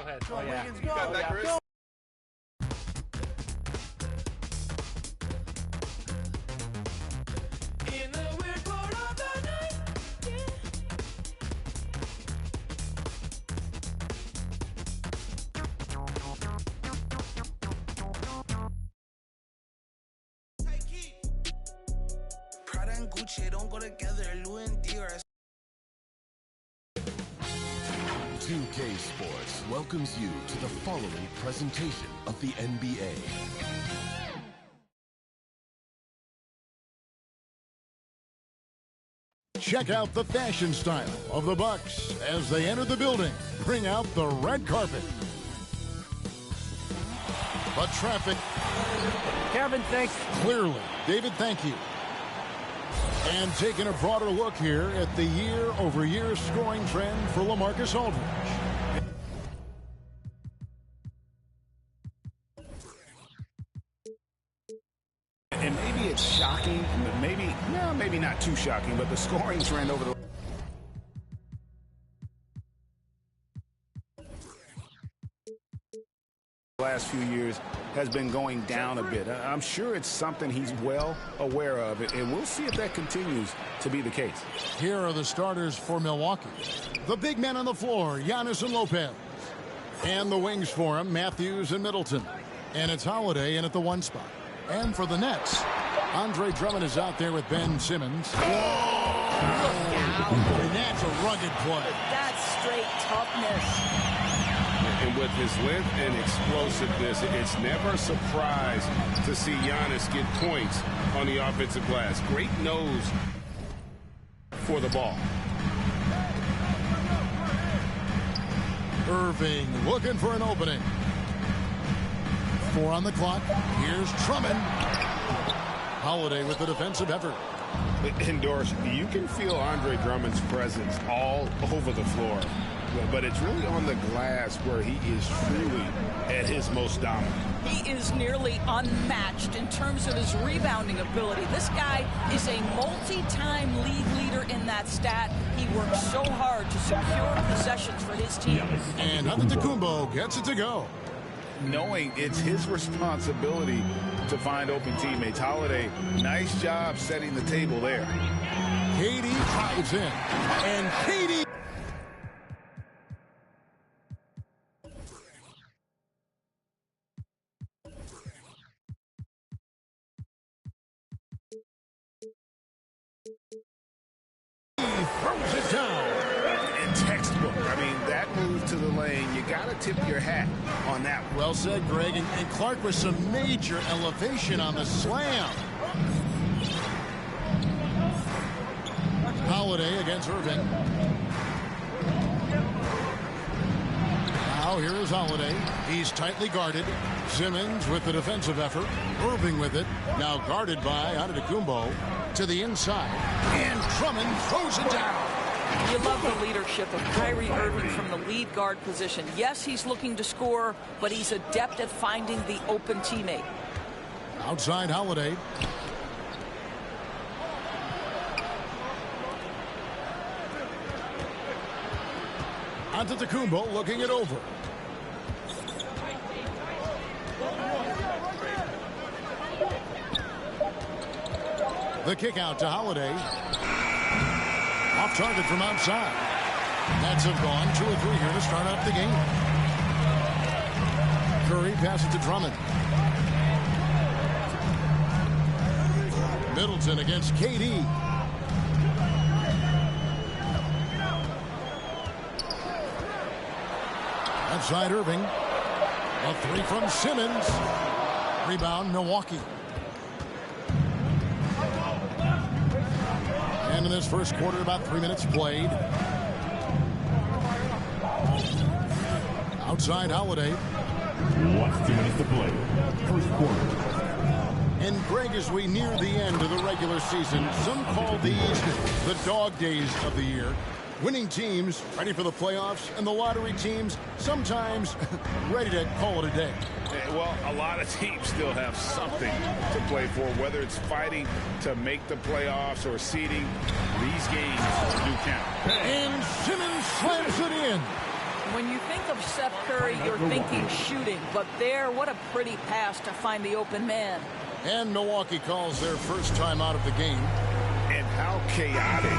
ahead. Oh, yeah. You got that, Chris. In the weird part of the night, Prada and Gucci don't go together. Louis and Dior. 2K Sports welcomes you to the following presentation of the NBA. Check out the fashion style of the Bucks as they enter the building. Bring out the red carpet. But traffic. Kevin, thanks. Clearly. David, thank you. And taking a broader look here at the year-over-year scoring trend for LaMarcus Aldridge. And maybe it's shocking, maybe not too shocking, but the scoring trend over the last few years has been going down a bit. I'm sure it's something he's well aware of, and we'll see if that continues to be the case. Here are the starters for Milwaukee. The big men on the floor, Giannis and Lopez. And the wings for him, Matthews and Middleton. And it's Holiday in at the 1 spot. And for the Nets, Andre Drummond is out there with Ben Simmons. And that's a rugged play. That's straight toughness. And with his length and explosiveness, it's never a surprise to see Giannis get points on the offensive glass. Great nose for the ball. Irving looking for an opening. 4 on the clock. Here's Drummond. Holiday with the defensive effort. And Doris, you can feel Andre Drummond's presence all over the floor, but it's really on the glass where he is truly at his most dominant. He is nearly unmatched in terms of his rebounding ability. This guy is a multi-time league leader in that stat. He works so hard to secure possessions for his team. And Antetokounmpo gets it to go. Knowing it's his responsibility to find open teammates. Holiday, nice job setting the table there. KD drives in. And KD... throws it down. In textbook. I mean, that move to the lane, you got to tip your hat on that one. Well said, Greg. And Clark with some major elevation on the slam. Holiday against Irving. Now here is Holiday. He's tightly guarded. Simmons with the defensive effort. Irving with it. Now guarded by Antetokounmpo to the inside. And Drummond throws it down. You love the leadership of Kyrie Irving from the lead guard position. Yes, he's looking to score, but he's adept at finding the open teammate. Outside Holiday. Antetokounmpo looking it over. The kick out to Holiday. Off target from outside. Nets have gone 2 or 3 here to start out the game. Curry passes to Drummond. Middleton against KD. Outside Irving. A 3 from Simmons. Rebound Milwaukee. And in this first quarter, about 3 minutes played. Outside Holiday. 2 minutes to play. First quarter. And Greg, as we near the end of the regular season, some call these the dog days of the year. Winning teams ready for the playoffs, and the lottery teams sometimes ready to call it a day. Well, a lot of teams still have something to play for, whether it's fighting to make the playoffs or seeding. These games do count. And Simmons slams it in. When you think of Steph Curry, you're thinking shooting. But there, what a pretty pass to find the open man. And Milwaukee calls their first time out of the game. And how chaotic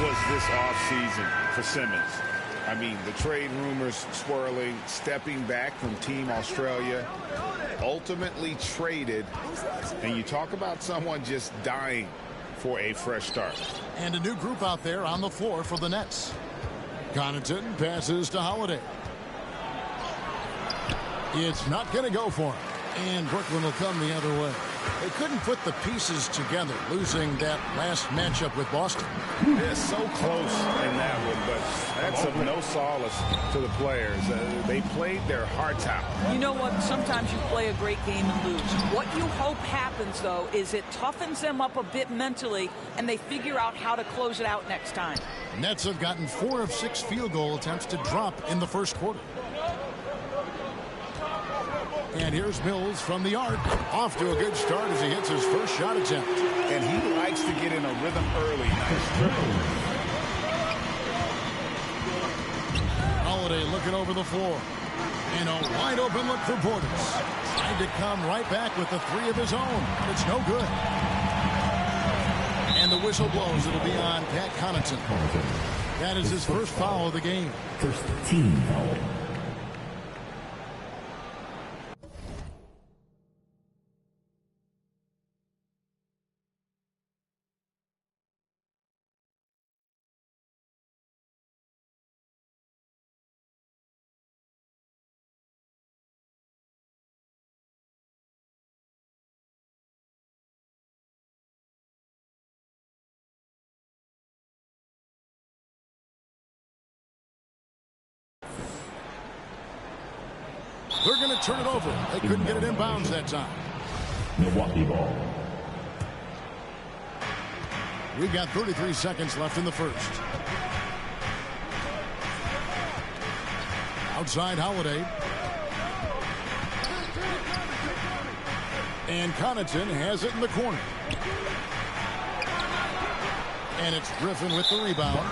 was this offseason for Simmons? I mean, the trade rumors swirling, stepping back from Team Australia, ultimately traded. And you talk about someone just dying for a fresh start. And a new group out there on the floor for the Nets. Connaughton passes to Holiday. It's not going to go for him. And Brooklyn will come the other way. They couldn't put the pieces together, losing that last matchup with Boston. They're so close in that one, but that's of no solace to the players. They played their hearts out. You know what? Sometimes you play a great game and lose. What you hope happens, though, is it toughens them up a bit mentally, and they figure out how to close it out next time. Nets have gotten 4 of 6 field goal attempts to drop in the first quarter. And here's Mills from the arc. Off to a good start as he hits his first shot attempt. And he likes to get in a rhythm early. Nice dribble. Holiday looking over the floor. And a wide open look for Portis. Trying to come right back with the 3 of his own. It's no good. And the whistle blows. It'll be on Pat Connaughton. That is his first foul of the game. First team foul. They're going to turn it over. They couldn't get it in bounds that time. Milwaukee ball. We've got 33 seconds left in the first. Outside Holiday. And Connaughton has it in the corner. And it's Griffin with the rebound.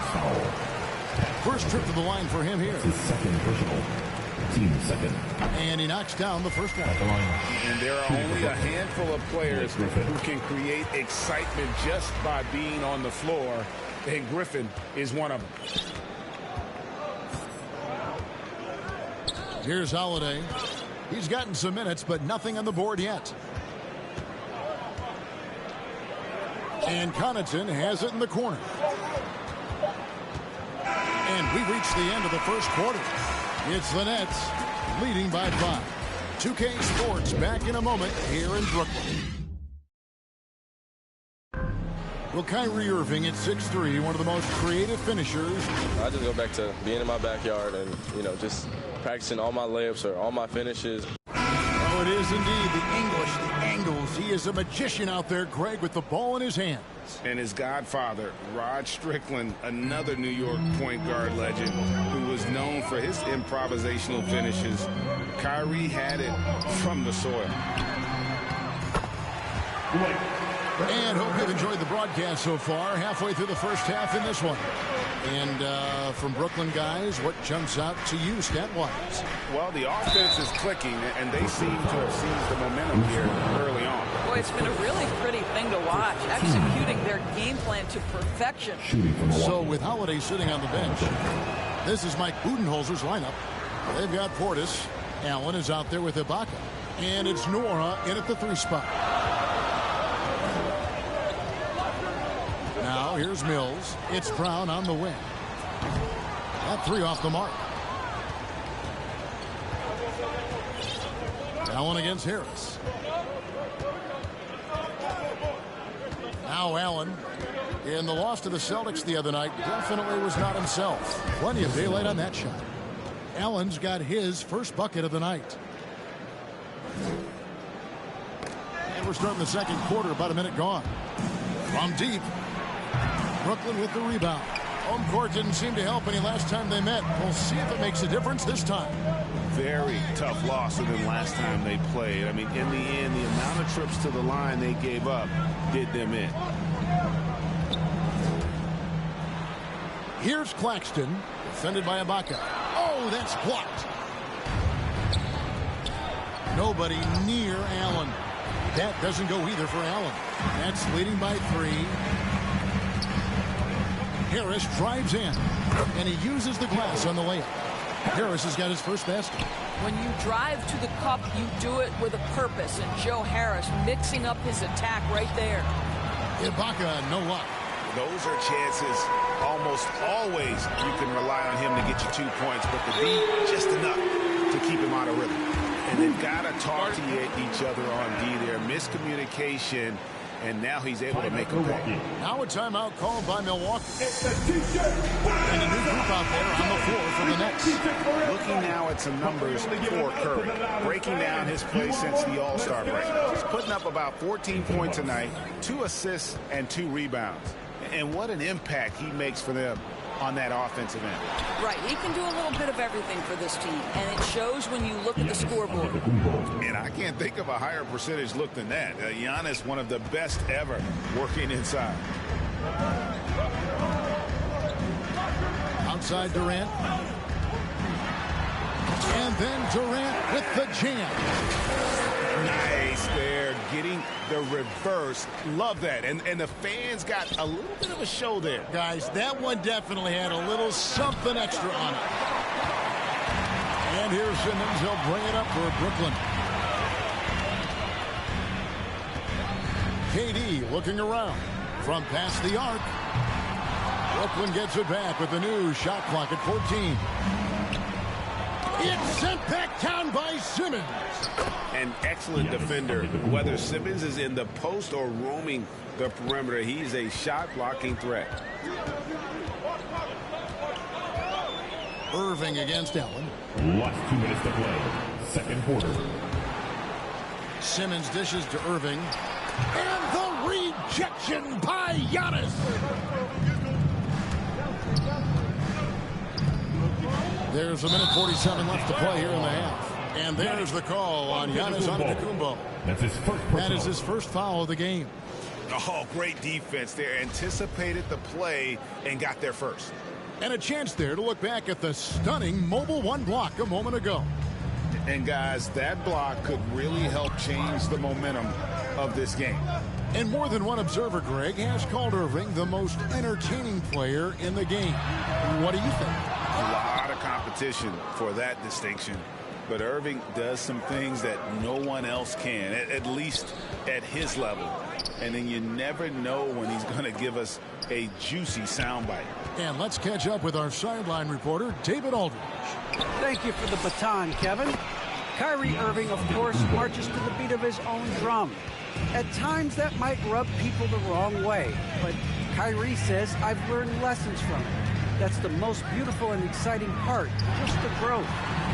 First trip to the line for him here. His second personal. Team second. And he knocks down the first one. And there are only a handful of players who can create excitement just by being on the floor. And Griffin is one of them. Here's Holiday. He's gotten some minutes, but nothing on the board yet. And Connaughton has it in the corner. And we reach the end of the first quarter. It's the Nets leading by 5. 2K Sports back in a moment here in Brooklyn. Well, Kyrie Irving at 6'3", one of the most creative finishers. I just go back to being in my backyard and, just practicing all my layups or all my finishes. Oh, it is indeed the English, the angles. He is a magician out there, Greg, with the ball in his hands. And his godfather, Rod Strickland, another New York point guard legend who was known for his improvisational finishes. Kyrie had it from the soil. And hope you've enjoyed the broadcast so far. Halfway through the first half in this one. And from Brooklyn, guys, what jumps out to you stat-wise? Well, the offense is clicking, and they seem to have seized the momentum here early on. Boy, it's been a really pretty thing to watch, executing their game plan to perfection. So with Holiday sitting on the bench, this is Mike Budenholzer's lineup. They've got Portis. Allen is out there with Ibaka. And it's Nora in at the 3 spot. Now here's Mills. It's Brown on the wing. That 3 off the mark. Allen against Harris. Now Allen. In the loss to the Celtics the other night, definitely was not himself. Plenty of daylight on that shot. Allen's got his first bucket of the night. And we're starting the second quarter, about a minute gone. From deep. Brooklyn with the rebound. Home court didn't seem to help any last time they met. We'll see if it makes a difference this time. Very tough loss than last time they played. I mean, in the end, the amount of trips to the line they gave up did them in. Here's Claxton, defended by Ibaka. Oh, Oh, that's blocked. Nobody near Allen. That doesn't go either for Allen. That's leading by 3. Harris drives in, and he uses the glass on the layup. Harris has got his first basket. When you drive to the cup, you do it with a purpose, and Joe Harris mixing up his attack right there. Ibaka, no luck. Those are chances almost always you can rely on him to get you 2 points, but the D just enough to keep him out of rhythm. And they've got to talk to each other on D there. Miscommunication, and now he's able to make a pay. Now a timeout called by Milwaukee. And a new group out there on the floor for the Nets. Looking now at some numbers for Curry. Breaking down his play since the All-Star break. He's putting up about 14 points a night, 2 assists, and 2 rebounds. And what an impact he makes for them on that offensive end. Right, he can do a little bit of everything for this team, and it shows when you look at the scoreboard. And I can't think of a higher percentage look than that. Giannis, one of the best ever working inside. Outside Durant. And then Durant with the jam. Nice there, getting the reverse. Love that. And the fans got a little bit of a show there. Guys, that one definitely had a little something extra on it. And here's Simmons. He'll bring it up for Brooklyn. KD looking around from past the arc. Brooklyn gets it back with the new shot clock at 14. It's sent back down by Simmons. An excellent defender. Whether Simmons is in the post or roaming the perimeter, he's a shot-blocking threat. Irving against Allen. Last 2 minutes to play. Second quarter. Simmons dishes to Irving. And the rejection by Giannis. There's a minute 47 left to play here in the half. And there's the call on Giannis Antetokounmpo. That's his first personal. That is his first foul of the game. Oh, great defense there. Anticipated the play and got there first. And a chance there to look back at the stunning Mobile One block a moment ago. And guys, that block could really help change the momentum of this game. And more than one observer, Greg, has called Irving the most entertaining player in the game. What do you think? A lot of competition for that distinction. But Irving does some things that no one else can, at least at his level. And then you never know when he's going to give us a juicy soundbite. And let's catch up with our sideline reporter, David Aldridge. Thank you for the baton, Kevin. Kyrie Irving, of course, marches to the beat of his own drum. At times, that might rub people the wrong way. But Kyrie says, I've learned lessons from it. That's the most beautiful and exciting part, just the growth.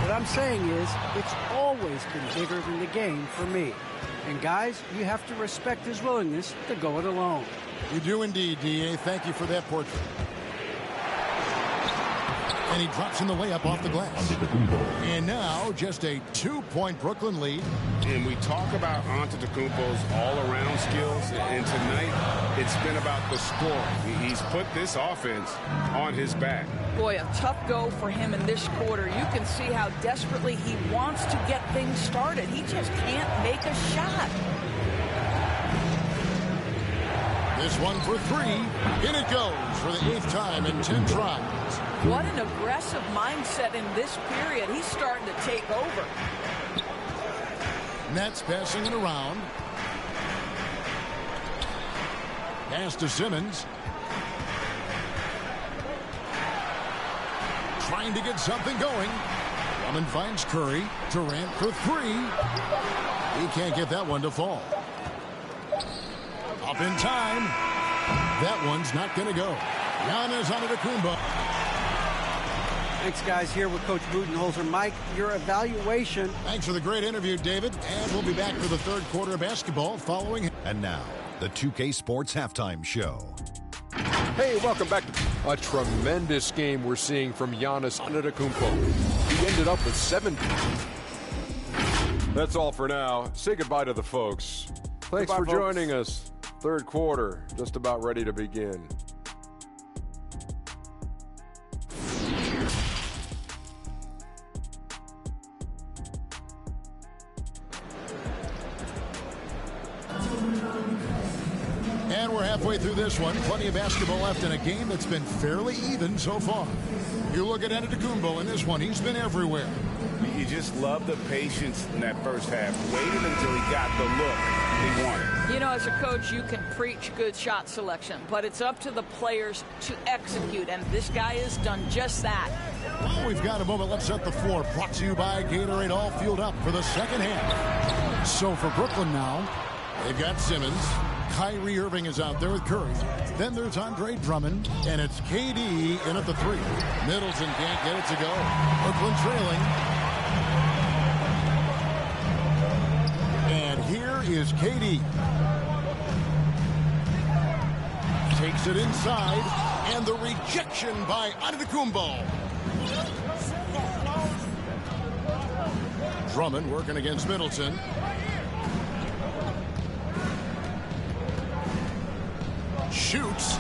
What I'm saying is, it's always been bigger than the game for me. And guys, you have to respect his willingness to go it alone. You do indeed, D.A. Thank you for that portrait. And he drops in the layup off the glass. And now just a 2-point Brooklyn lead. And we talk about Antetokounmpo's all-around skills, and tonight it's been about the scoring. He's put this offense on his back. Boy, a tough go for him in this quarter. You can see how desperately he wants to get things started. He just can't make a shot. This one for 3. In it goes for the 8th time in 10 tries. What an aggressive mindset in this period. He's starting to take over. Nets passing it around. Pass to Simmons. Trying to get something going. Drummond finds Curry. Durant for 3. He can't get that one to fall. Up in time. That one's not going to go. Giannis Antetokounmpo. Thanks, guys. Here with Coach Budenholzer. Mike, your evaluation. Thanks for the great interview, David. And we'll be back for the third quarter of basketball following. And now, the 2K Sports Halftime Show. Hey, welcome back. A tremendous game we're seeing from Giannis Antetokounmpo. He ended up with 7. That's all for now. Say goodbye to the folks. Thanks for joining us. Third quarter, just about ready to begin. Halfway through this one, plenty of basketball left in a game that's been fairly even so far. You look at Antetokounmpo in this one, he's been everywhere. You just love the patience in that first half. Waited until he got the look he wanted. You know, as a coach, you can preach good shot selection, but it's up to the players to execute, and this guy has done just that. Well, we've got a moment. Let's set the floor. Brought to you by Gatorade, all fueled up for the second half. So for Brooklyn now, they've got Simmons. Kyrie Irving is out there with Curry. Then there's Andre Drummond, and it's KD in at the 3. Middleton can't get it to go. Brooklyn trailing. And here is KD. Takes it inside, and the rejection by Antetokounmpo. Drummond working against Middleton. Shoots.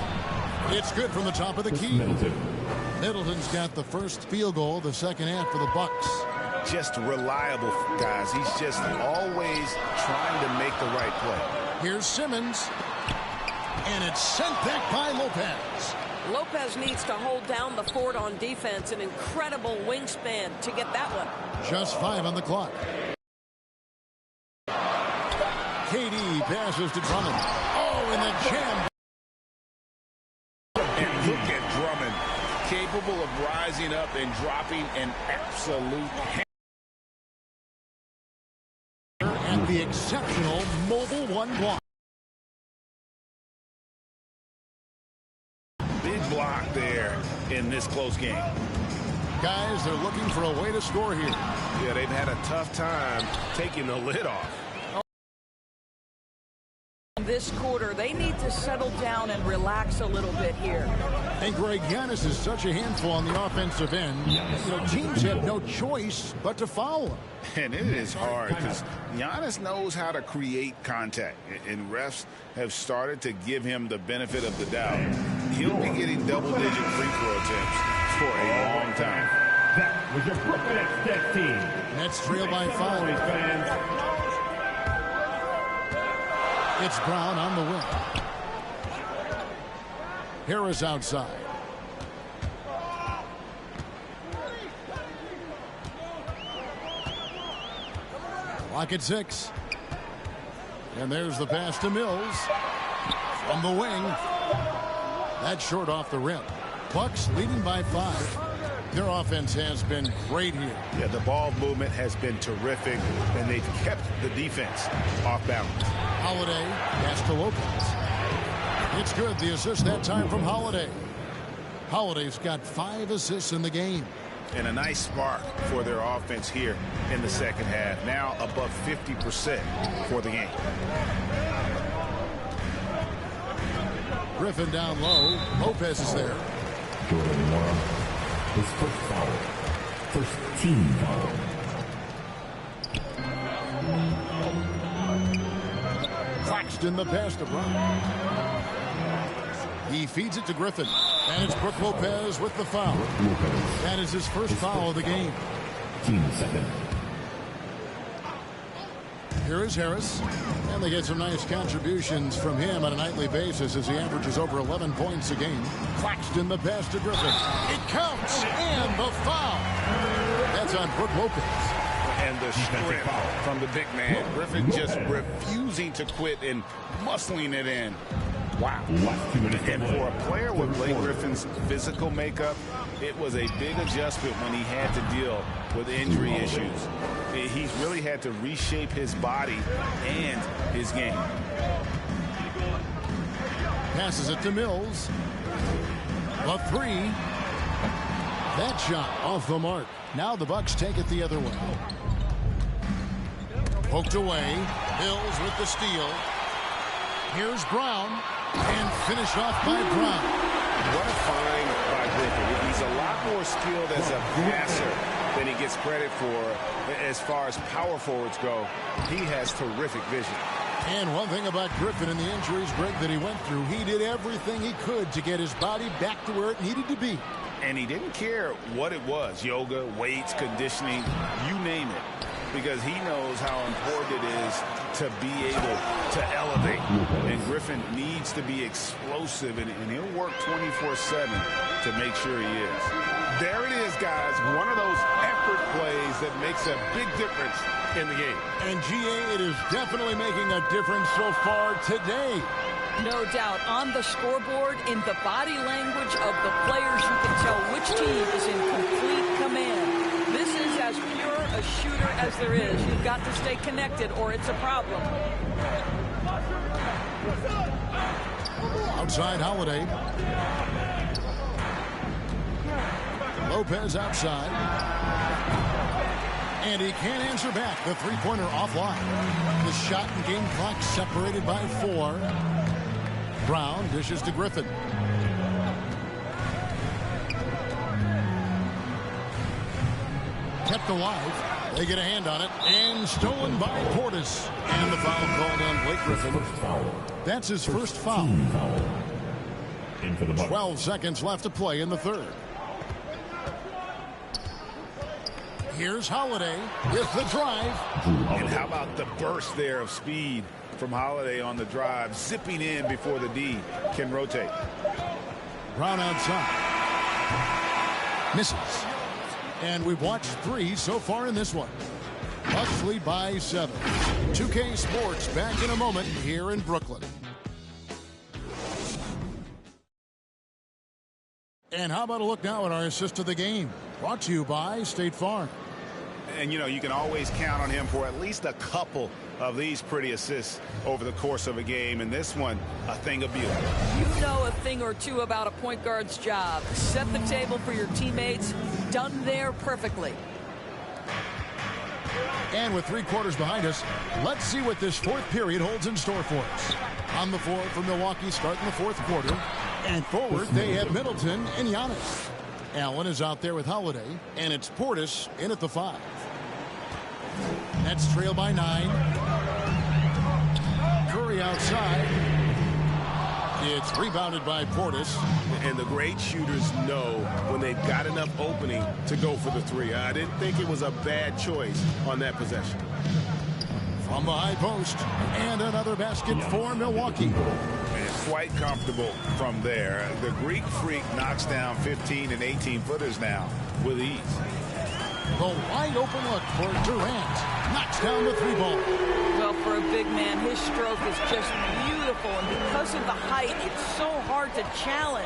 It's good from the top of the key. Middleton's got the first field goal of the second half for the Bucks. Just reliable, guys. He's just always trying to make the right play. Here's Simmons. And it's sent back by Lopez. Lopez needs to hold down the fort on defense. An incredible wingspan to get that one. Just 5 on the clock. KD passes to Drummond. Oh, and the jam. And look at Drummond, capable of rising up and dropping an absolute and the exceptional mobile 1 block. Big block there in this close game. Guys, they're looking for a way to score here. Yeah, they've had a tough time taking the lid off. This quarter, they need to settle down and relax a little bit here. And Greg, Giannis is such a handful on the offensive end. You know, teams have no choice but to foul him. And it is hard because Giannis knows how to create contact. And refs have started to give him the benefit of the doubt. He'll be getting double-digit free throw attempts for a long time. That was your Brooklyn X team. Nets trail by 5. It's Brown on the wing. Harris outside. Clock at 6. And there's the pass to Mills. From the wing. That's short off the rim. Bucks leading by 5. Their offense has been great here. Yeah, the ball movement has been terrific, and they've kept the defense off balance. Holiday, pass to Lopez. It's good. The assist that time from Holiday. Holiday's got 5 assists in the game. And a nice spark for their offense here in the second half. Now above 50% for the game. Griffin down low. Lopez is there. Jordan Morrow, his first foul. First team foul. Claxton the pass to Brown. He feeds it to Griffin. And it's Brook Lopez with the foul. That is his first foul of the game. Team second. Here is Harris. And they get some nice contributions from him on a nightly basis as he averages over 11 points a game. Claxton the pass to Griffin. It counts. And the foul. That's on Brook Lopez. And the strength from the big man. Griffin just refusing to quit and muscling it in. Wow. And for a player with Blake Griffin's physical makeup, it was a big adjustment when he had to deal with injury issues. He's really had to reshape his body and his game. Passes it to Mills. A 3. That shot off the mark. Now the Bucks take it the other way. Poked away. Mills with the steal. Here's Brown. And finished off by Brown. What a find by Griffin. He's a lot more skilled as a passer than he gets credit for as far as power forwards go. He has terrific vision. And one thing about Griffin and the injuries, Greg, that he went through, he did everything he could to get his body back to where it needed to be. And he didn't care what it was, yoga, weights, conditioning, you name it, because he knows how important it is to be able to elevate. And Griffin needs to be explosive, and he'll work 24/7 to make sure he is. There it is, guys. One of those effort plays that makes a big difference in the game. And GA, it is definitely making a difference so far today. No doubt. On the scoreboard, in the body language of the players, you can tell which team is in complete command. This is as pure a shooter as there is. You've got to stay connected or it's a problem. Outside Holiday. Lopez outside. And he can't answer back. The three-pointer offline. The shot and game clock separated by 4. Brown dishes to Griffin. Kept alive. They get a hand on it. And stolen by Portis. And the foul called on Blake Griffin. That's his first foul. 12 seconds left to play in the third. Here's Holiday with the drive. And how about the burst there of speed from Holiday on the drive, zipping in before the D can rotate. Brown outside. Misses. And we've watched 3 so far in this one. Bucks lead by 7. 2K Sports back in a moment here in Brooklyn. And how about a look now at our assist of the game? Brought to you by State Farm. And, you know, you can always count on him for at least a couple of these pretty assists over the course of a game. And this one, a thing of beauty. You know a thing or two about a point guard's job. Set the table for your teammates. Done there perfectly. And with 3 quarters behind us, let's see what this fourth period holds in store for us. On the floor for Milwaukee starting the fourth quarter. And forward, they have Middleton and Giannis. Allen is out there with Holiday, and it's Portis in at the 5. Nets trail by 9. Curry outside. It's rebounded by Portis. And the great shooters know when they've got enough opening to go for the 3. I didn't think it was a bad choice on that possession. From the high post, and another basket for Milwaukee. And quite comfortable from there. The Greek Freak knocks down 15 and 18-footers now with ease. The wide open look for Durant. Knocks down the 3-ball. Well, for a big man, his stroke is just beautiful. And because of the height, it's so hard to challenge.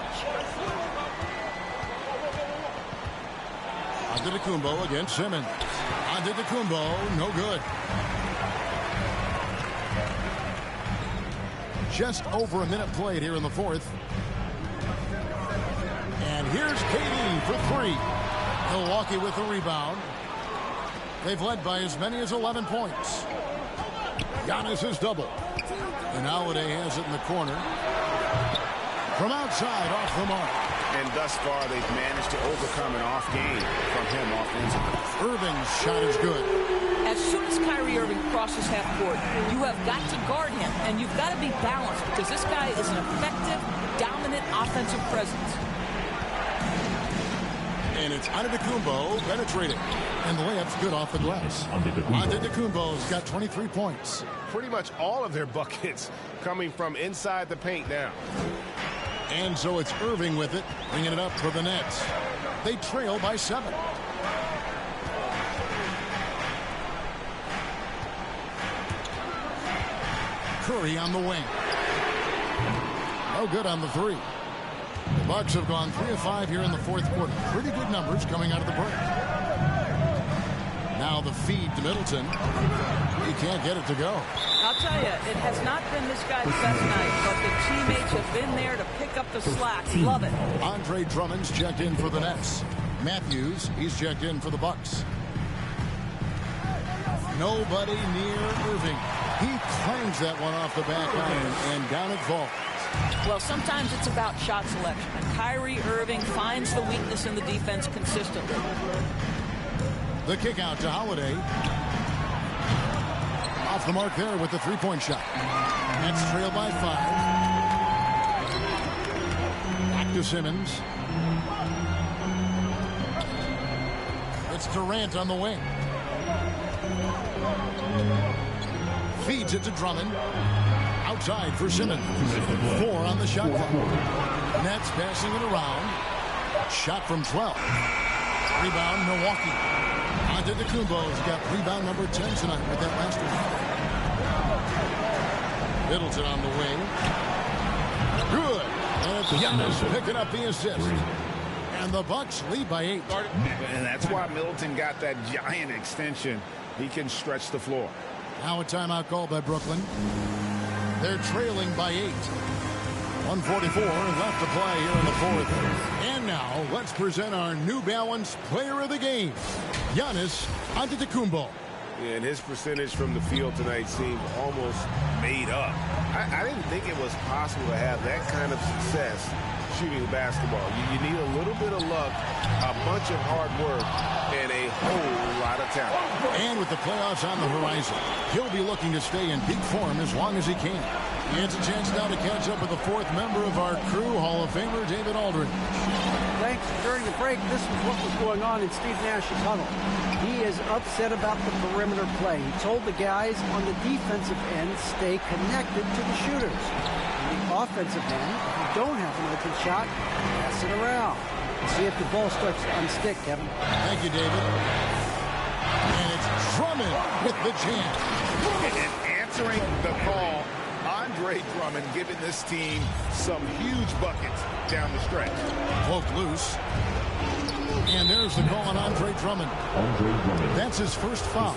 Antetokounmpo against Simmons. Antetokounmpo, no good. Just over a minute played here in the fourth. And here's KD for 3. Milwaukee with the rebound. They've led by as many as 11 points. Giannis is double. And Holiday has it in the corner. From outside, off the mark. And thus far, they've managed to overcome an off game from him offensively. Irving's shot is good. As soon as Kyrie Irving crosses half court, you have got to guard him, and you've got to be balanced because this guy is an effective, dominant offensive presence. And it's Antetokounmpo penetrating. And the layup's good off the glass. Antetokounmpo's got 23 points. Pretty much all of their buckets coming from inside the paint now. And so it's Irving with it, bringing it up for the Nets. They trail by 7. Curry on the wing. No good on the 3. The Bucks have gone 3 of 5 here in the fourth quarter. Pretty good numbers coming out of the break. Now the feed to Middleton. He can't get it to go. I'll tell you, it has not been this guy's best night, but the teammates have been there to pick up the slack. Love it. Andre Drummond's checked in for the Nets. Matthews, he's checked in for the Bucks. Nobody near Irving. He clangs that one off the back iron, and down it falls. Well, sometimes it's about shot selection, and Kyrie Irving finds the weakness in the defense consistently. The kick out to Holiday. Off the mark there with the 3-point shot. Nets trail by 5. Back to Simmons. It's Durant on the wing. Feeds it to Drummond. Outside for Simmons. 4 on the shot clock. Nets passing it around. Shot from 12. Rebound, Milwaukee. Antetokounmpo's got rebound number 10 tonight with that last one. Middleton on the wing. Good. And it's Giannis picking up the assist. And the Bucks lead by 8. And that's why Middleton got that giant extension. He can stretch the floor. Now a timeout call by Brooklyn. They're trailing by 8. 1:44 left to play here in the fourth. And now let's present our New Balance Player of the Game, Giannis Antetokounmpo. Yeah, and his percentage from the field tonight seemed almost made up. I didn't think it was possible to have that kind of success shooting the basketball. You need a little bit of luck, a bunch of hard work, and a whole lot of talent. And with the playoffs on the horizon, he'll be looking to stay in peak form as long as he can. He has a chance now to catch up with the fourth member of our crew, Hall of Famer David Aldridge. Thanks. During the break, this was what was going on in Steve Nash's huddle. He is upset about the perimeter play. He told the guys on the defensive end, stay connected to the shooters. On the offensive end, if you don't have an open shot, pass it around. See if the ball starts to unstick, Kevin. Thank you, David. And it's Drummond with the jam. And answering the call, Andre Drummond giving this team some huge buckets down the stretch. Poked loose. And there's the call on Andre Drummond. That's his first foul.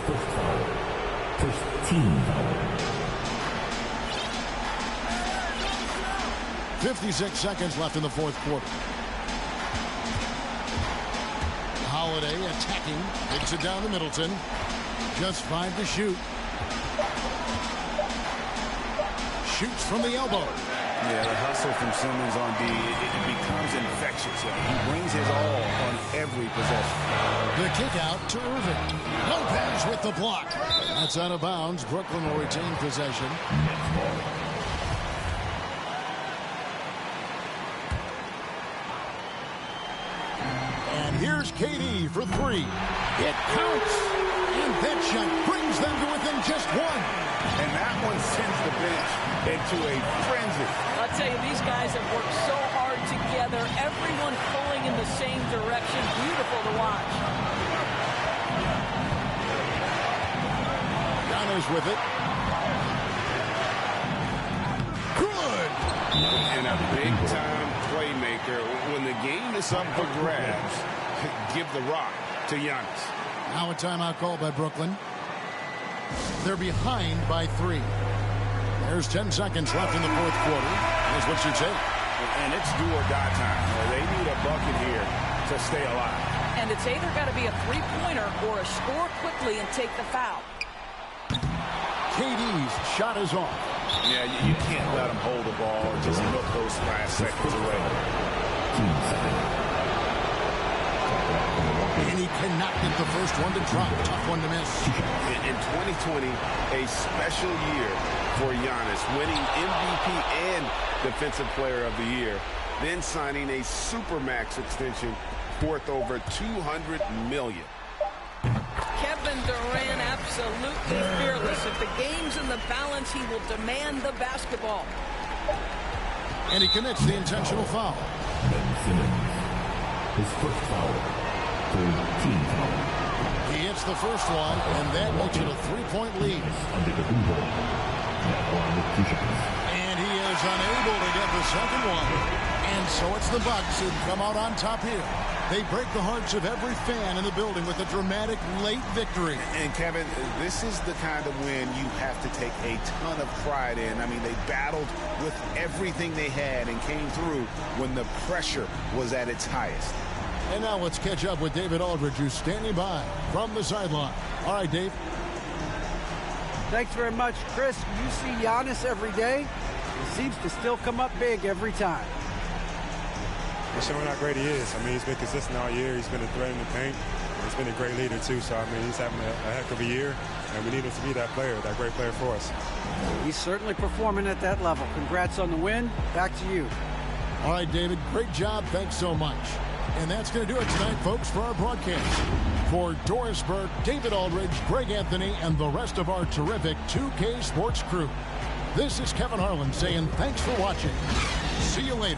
First team foul. 56 seconds left in the fourth quarter. Holiday attacking. Takes it down to Middleton. Just 5 to shoot. Shoots from the elbow. Yeah, the hustle from Simmons on D, it becomes infectious. He brings his all on every possession. The kick out to Irving. Lopez with the block. That's out of bounds. Brooklyn will retain possession. And here's KD for 3. It counts. And that shot brings them to within just 1. And that one sends the bench into a frenzy. I'll tell you, these guys have worked so hard together. Everyone pulling in the same direction. Beautiful to watch. Giannis with it. Good. And a big-time playmaker. When the game is up for grabs, give the rock to Giannis. Now a timeout call by Brooklyn. They're behind by 3. There's 10 seconds left in the fourth quarter. Here's what you take. And it's do or die time. They need a bucket here to stay alive. And it's either got to be a three-pointer or a score quickly and take the foul. KD's shot is off. Yeah, you can't let him hold the ball and just look those last seconds away. And he cannot get the first one to drop. Tough one to miss. In 2020, a special year for Giannis, winning MVP and Defensive Player of the Year, then signing a Supermax extension worth over $200 million. Kevin Durant absolutely fearless. If the game's in the balance, he will demand the basketball. And he commits the intentional foul. Ben Simmons. His first foul. Third team foul. He hits the first one, and that makes it a 3-point lead. Antetokounmpo. Now on with 2 shots. And he is unable to get the second one. And so it's the Bucks who come out on top here. They break the hearts of every fan in the building with a dramatic late victory. And Kevin, this is the kind of win you have to take a ton of pride in. I mean, they battled with everything they had and came through when the pressure was at its highest. And now let's catch up with David Aldridge, who's standing by from the sideline. All right, Dave. Thanks very much, Chris. You see Giannis every day. He seems to still come up big every time. He's showing how great he is. I mean, he's been consistent all year. He's been a threat in the paint. He's been a great leader, too. So, I mean, he's having a heck of a year, and we need him to be that player, that great player for us. He's certainly performing at that level. Congrats on the win. Back to you. All right, David, great job. Thanks so much. And that's going to do it tonight, folks, for our broadcast. For Doris Burke, David Aldridge, Greg Anthony, and the rest of our terrific 2K Sports crew, this is Kevin Harlan saying thanks for watching. See you later.